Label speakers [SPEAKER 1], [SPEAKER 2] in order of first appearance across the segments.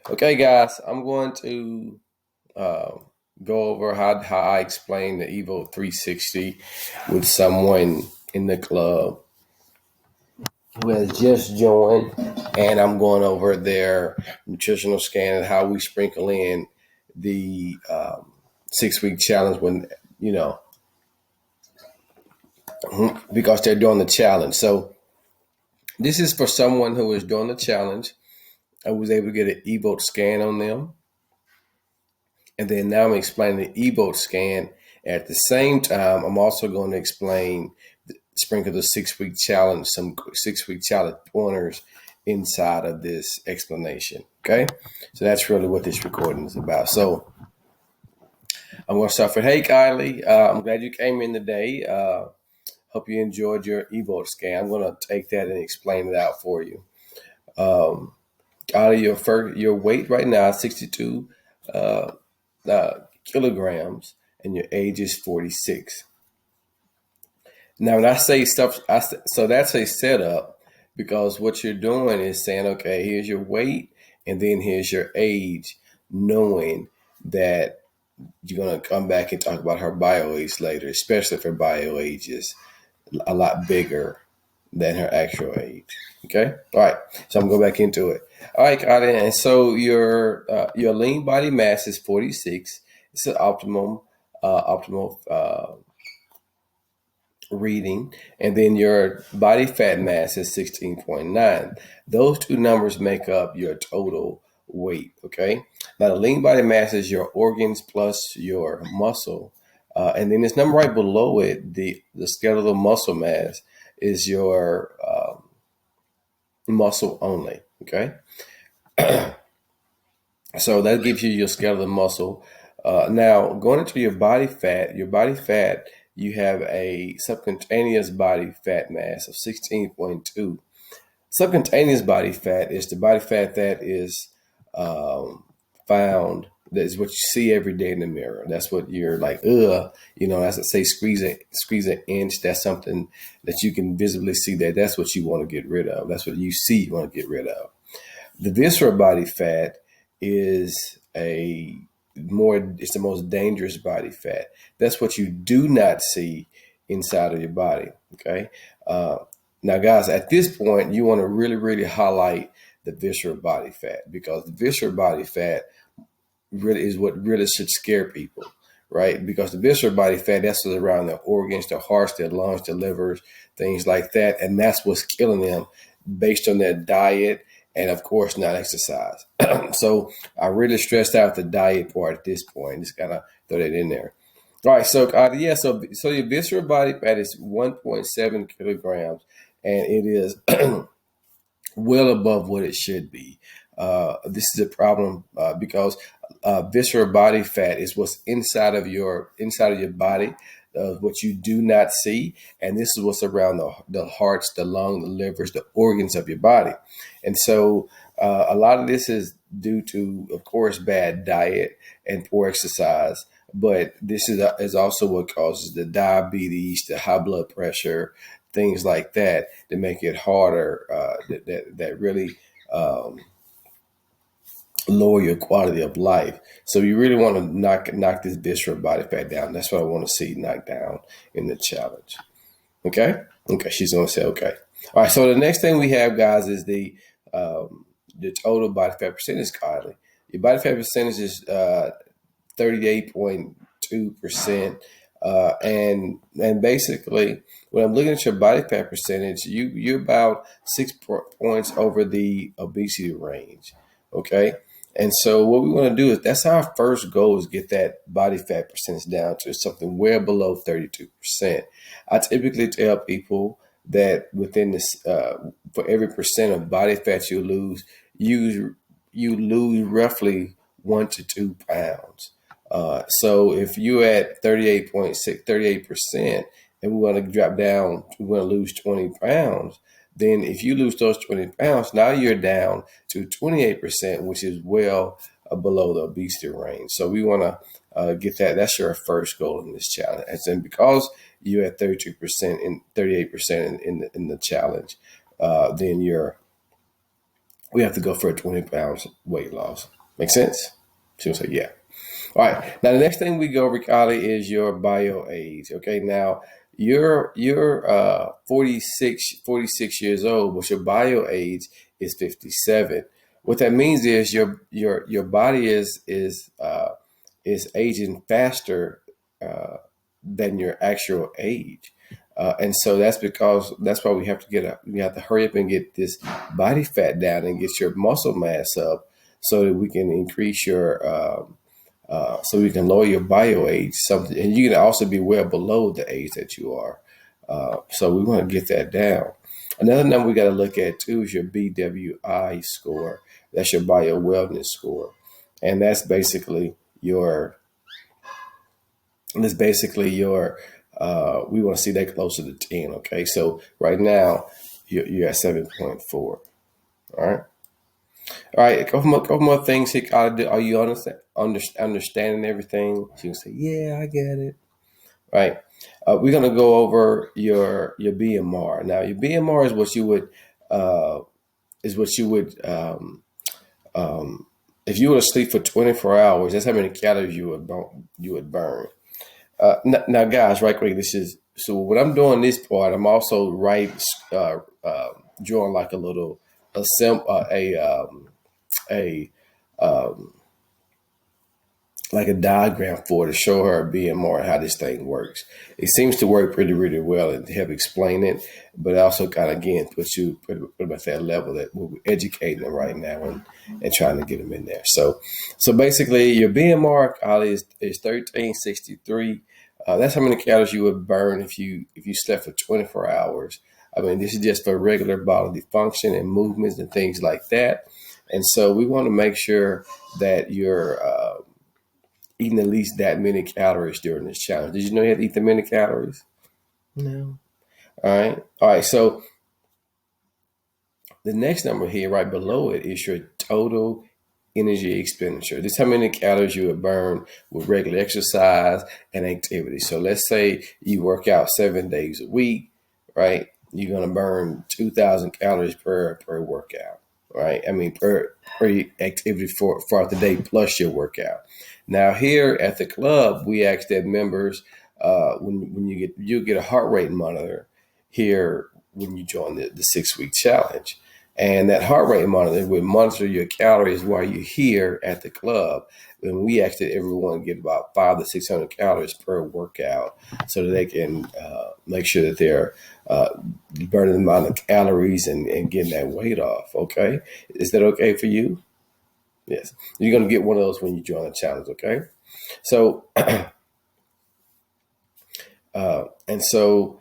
[SPEAKER 1] Okay, guys, I'm going to uh, go over how I explain the Evolt 360 with someone in the club who has just joined, and I'm going over their nutritional scan and how we sprinkle in the 6 week challenge when you know because they're doing the challenge. So this is for someone who is doing the challenge. I was able to get an Evolt scan on them. And then now I'm explaining the Evolt scan. At the same time, I'm also going to explain, sprinkle the 6 week challenge, some 6 week challenge pointers inside of this explanation. Okay. So that's really what this recording is about. So I'm going to start with, hey, Kylie, I'm glad you came in today. Hope you enjoyed your Evolt scan. I'm going to take that and explain it out for you. Kylie, your weight right now is 62 uh, kilograms, and your age is 46. Now, when I say stuff, so that's a setup because what you're doing is saying, okay, here's your weight, and then here's your age, knowing that you're going to come back and talk about her bio age later, especially if her bio age is a lot bigger than her actual age. Okay, all right. So I'm gonna go back into it. All right, Kylie. And so your lean body mass is 46. It's an optimal reading, and then your body fat mass is 16.9. Those two numbers make up your total weight. Okay. Now the lean body mass is your organs plus your muscle, and then this number right below it, the skeletal muscle mass, is your muscle only. Okay. So that gives you your skeletal muscle. Now, going into your body fat, you have a subcutaneous body fat mass of 16.2. Subcutaneous body fat is the body fat that is found. That is what you see every day in the mirror. That's what you're like, as I say, squeeze an inch. That's something that you can visibly see that's what you want to get rid of. That's what you see you want to get rid of. The visceral body fat is it's the most dangerous body fat. That's what you do not see inside of your body. Okay. Now, guys, at this point, you want to really, really highlight the visceral body fat because the visceral body fat really is what really should scare people, right? Because the visceral body fat, that's what's around their organs, their hearts, their lungs, their livers, things like that. And that's what's killing them based on their diet and, of course, not exercise. So I really stressed out the diet part at this point. Just gotta throw that in there. All right, so your visceral body fat is 1.7 kilograms, and it is well above what it should be. This is a problem because visceral body fat is what's inside of your body, what you do not see, and this is what's around the hearts, the lung, the livers, the organs of your body, and so a lot of this is due to, of course, bad diet and poor exercise. But this is also what causes the diabetes, the high blood pressure, things like that make it harder. That really um, lower your quality of life. So you really want to knock this visceral body fat down. That's what I want to see knocked down in the challenge. Okay. Okay. She's gonna say okay. All right. So the next thing we have, guys, is the total body fat percentage. Kylie, your body fat percentage is 38.2%. And basically, when I'm looking at your body fat percentage, you're about 6 points over the obesity range. Okay. And so what we want to do is that's our first goal, is get that body fat percentage down to something well below 32%. I typically tell people that within this, for every percent of body fat you lose roughly 1 to 2 pounds. So if you're at 38% and we want to drop down, we want to lose 20 pounds, then if you lose those 20 pounds, now you're down to 28%, which is well below the obesity range. So we want to get that. That's your first goal in this challenge. And because you're at 32% and 38% in the challenge, then we have to go for a 20 pounds weight loss. Make sense? She'll say, yeah. All right. Now the next thing we go over, Kylie, is your bio age. Okay. Now you're 46 years old, but your bio age is 57. What that means is your body is aging faster than your actual age. And so that's why we have to hurry up and get this body fat down and get your muscle mass up so that we can increase your so we can lower your bio age, something, and you can also be well below the age that you are. So we want to get that down. Another number we got to look at too is your BWI score. That's your bio wellness score, and that's basically your. We want to see that closer to 10. Okay, so right now you're at 7.4. All right. All right, couple more things here. Are you understanding everything? So you can say, "Yeah, I get it." Right. We're gonna go over your BMR. Now, your BMR uh, is what you would if you were to sleep for 24 hours. That's how many calories you would burn. Now, guys, right quick. This is so when I'm doing this part, I'm also drawing like a little a sim a like a diagram for her to show her being more how this thing works. It seems to work pretty, really well and help explain it, but also kind of again put them at that level that we're educating them right now and trying to get them in there. So basically, your BMR is 1363. That's how many calories you would burn if you slept for 24 hours. I mean, this is just for regular bodily function and movements and things like that. And so we want to make sure that you're eating at least that many calories during this challenge. Did you know you had to eat that many calories? No. All right. All right. So the next number here, right below it, is your total energy expenditure. This is how many calories you would burn with regular exercise and activity. So let's say you work out 7 days a week, right? You're going to burn 2,000 calories per workout, right? I mean, per activity for the day plus your workout. Now here at the club, we ask that members, when you get a heart rate monitor here when you join the 6 week challenge. And that heart rate monitor will monitor your calories while you're here at the club. And we ask that everyone get about 500 to 600 calories per workout so that they can make sure that they're burning the amount of calories and getting that weight off. Okay. Is that okay for you? Yes. You're going to get one of those when you join the challenge. Okay. So, and so,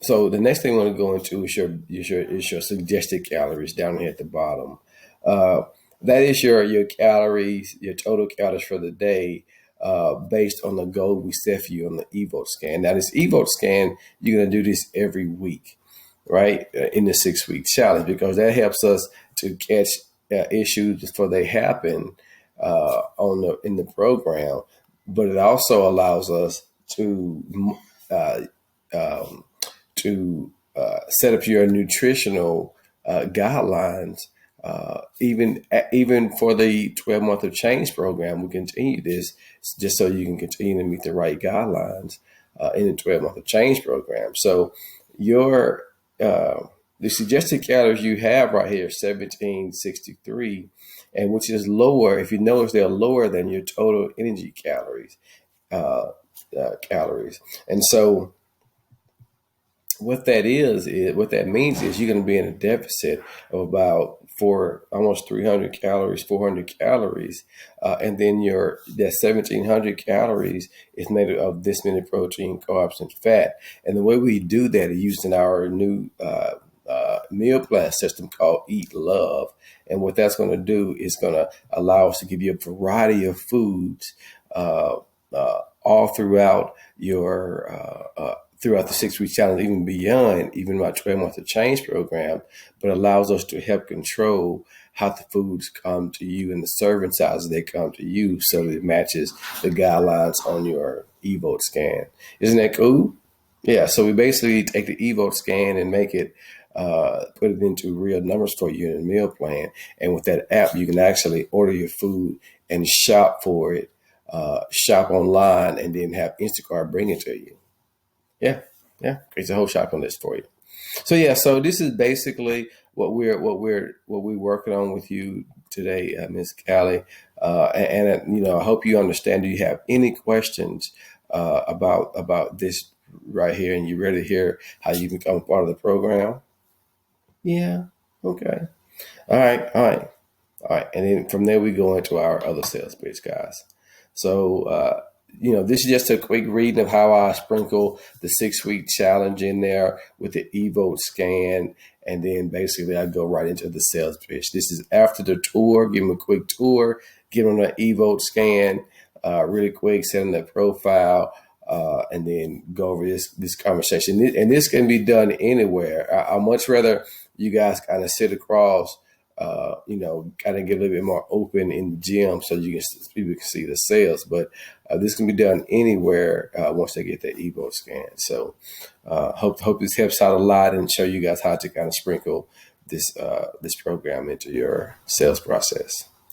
[SPEAKER 1] so the next thing I want to go into is your suggested calories down here at the bottom. That is your calories, your total calories for the day, based on the goal we set for you on the Evolt scan. Now, this Evolt scan, you're going to do this every week, right? In the 6 week challenge, because that helps us to catch issues before they happen in the program. But it also allows us to set up your nutritional guidelines. Even for the 12-month of change program, we continue this just so you can continue to meet the right guidelines in the 12-month of change program. So your the suggested calories you have right here, 1763, and which is lower. If you notice, they're lower than your total energy calories. And so what that means is you're going to be in a deficit of about almost 300 calories, 400 calories, and then that 1,700 calories is made of this many protein, carbs, and fat. And the way we do that is using our new meal plan system called Eat Love. And what that's going to do is going to allow us to give you a variety of foods all throughout throughout the 6 week challenge, even beyond, even my 12-month of change program, but allows us to help control how the foods come to you and the serving sizes they come to you so that it matches the guidelines on your Evolt scan. Isn't that cool? Yeah, so we basically take the Evolt scan and make it put it into real numbers for you in a meal plan. And with that app, you can actually order your food and shop for it, shop online, and then have Instacart bring it to you. Yeah, yeah, creates a whole shopping list for you. So yeah, so this is basically what we're working on with you today, Ms. Callie. I hope you understand. Do you have any questions about this right here, and you ready to hear how you become part of the program? Yeah. Okay. All right. All right. All right, and then from there we go into our other sales pitch, guys. So, this is just a quick reading of how I sprinkle the 6 week challenge in there with the Evolt scan, and then basically I go right into the sales pitch. This is after the tour. Give them a quick tour, get on the Evolt scan, really quick, set in the profile, and then go over this conversation. And this can be done anywhere. I much rather you guys kind of sit across kind of get a little bit more open in the gym so people can see the sales. But this can be done anywhere once they get that Evo scan. So hope this helps out a lot and show you guys how to kind of sprinkle this program into your sales process.